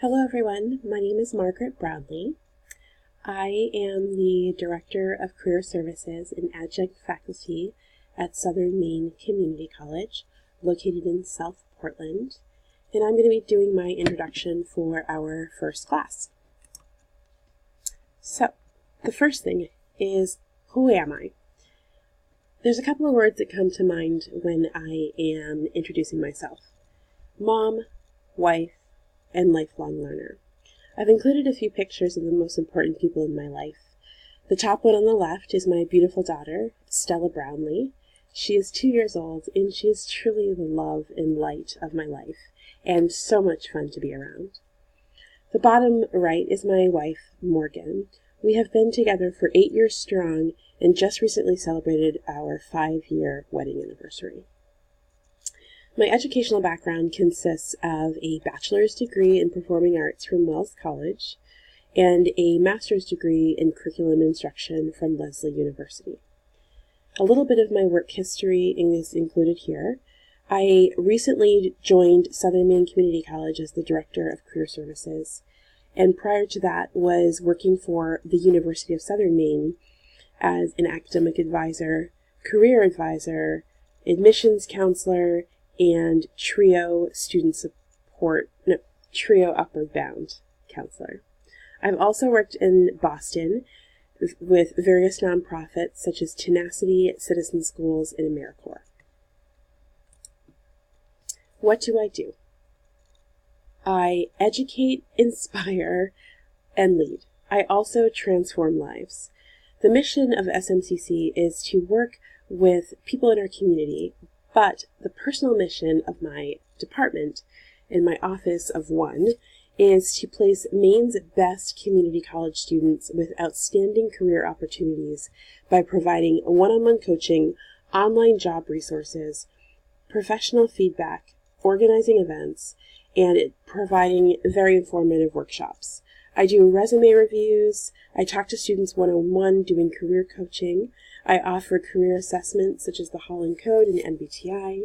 Hello everyone, my name is Margaret Brownlee. I am the Director of Career Services and Adjunct Faculty at Southern Maine Community College, located in South Portland, and I'm going to be doing my introduction for our first class. So, the first thing is, who am I? There's a couple of words that come to mind when I am introducing myself. Mom, wife, and lifelong learner. I've included a few pictures of the most important people in my life. The top one on the left is my beautiful daughter, Stella Brownlee. She is 2 years old, and she is truly the love and light of my life, and so much fun to be around. The bottom right is my wife, Morgan. We have been together for 8 years strong, and just recently celebrated our 5-year wedding anniversary. My educational background consists of a bachelor's degree in performing arts from Wells College and a master's degree in curriculum instruction from Lesley University. A little bit of my work history is included here. I recently joined Southern Maine Community College as the Director of Career Services, and prior to that was working for the University of Southern Maine as an academic advisor, career advisor, admissions counselor, and trio upward bound counselor. I've also worked in Boston with various nonprofits such as Tenacity, Citizen Schools, and AmeriCorps. What do I do? I educate, inspire, and lead. I also transform lives. The mission of SMCC is to work with people in our community, but the personal mission of my department and my office of one is to place Maine's best community college students with outstanding career opportunities by providing one-on-one coaching, online job resources, professional feedback, organizing events, and providing very informative workshops. I do resume reviews, I talk to students one-on-one doing career coaching, I offer career assessments such as the Holland Code and MBTI.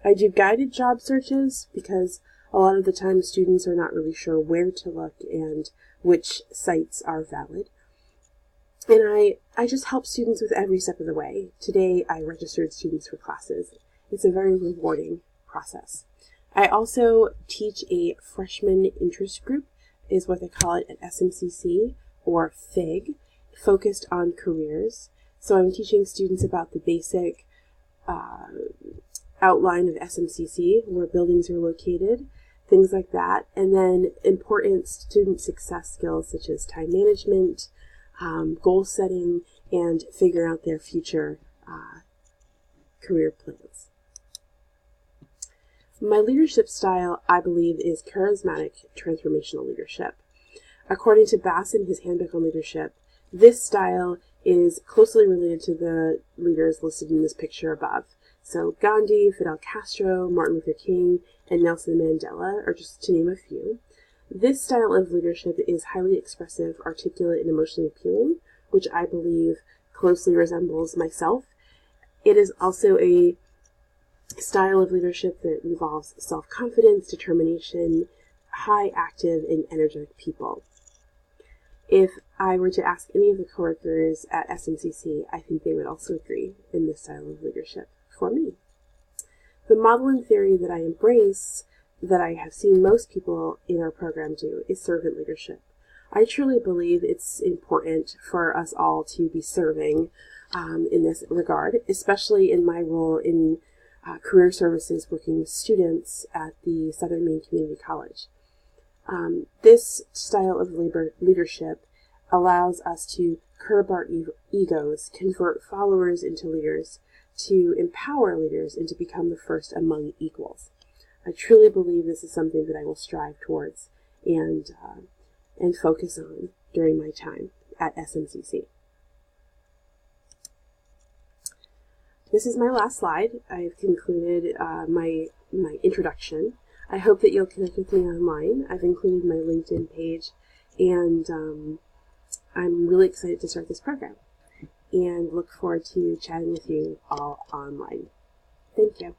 I do guided job searches because a lot of the time students are not really sure where to look and which sites are valid. And I just help students with every step of the way. Today I registered students for classes. It's a very rewarding process. I also teach a freshman interest group, is what they call it at SMCC, or FIG, focused on careers. So I'm teaching students about the basic outline of SMCC, where buildings are located, things like that, and then important student success skills such as time management, goal setting, and figuring out their future career plans. My leadership style, I believe, is charismatic transformational leadership. According to Bass in his Handbook on Leadership, this style is closely related to the leaders listed in this picture above. So Gandhi, Fidel Castro, Martin Luther King, and Nelson Mandela are just to name a few. This style of leadership is highly expressive, articulate, and emotionally appealing, which I believe closely resembles myself. It is also a style of leadership that involves self-confidence, determination, high active, and energetic people. If I were to ask any of the coworkers at SMCC, I think they would also agree in this style of leadership for me. The model and theory that I embrace, that I have seen most people in our program do, is servant leadership. I truly believe it's important for us all to be serving in this regard, especially in my role in career services working with students at the Southern Maine Community College. This style of leadership allows us to curb our egos, convert followers into leaders, to empower leaders, and to become the first among equals. I truly believe this is something that I will strive towards and focus on during my time at SMCC. This is my last slide. I've concluded my introduction. I hope that you'll connect with me online. I've included my LinkedIn page, and I'm really excited to start this program and look forward to chatting with you all online. Thank you.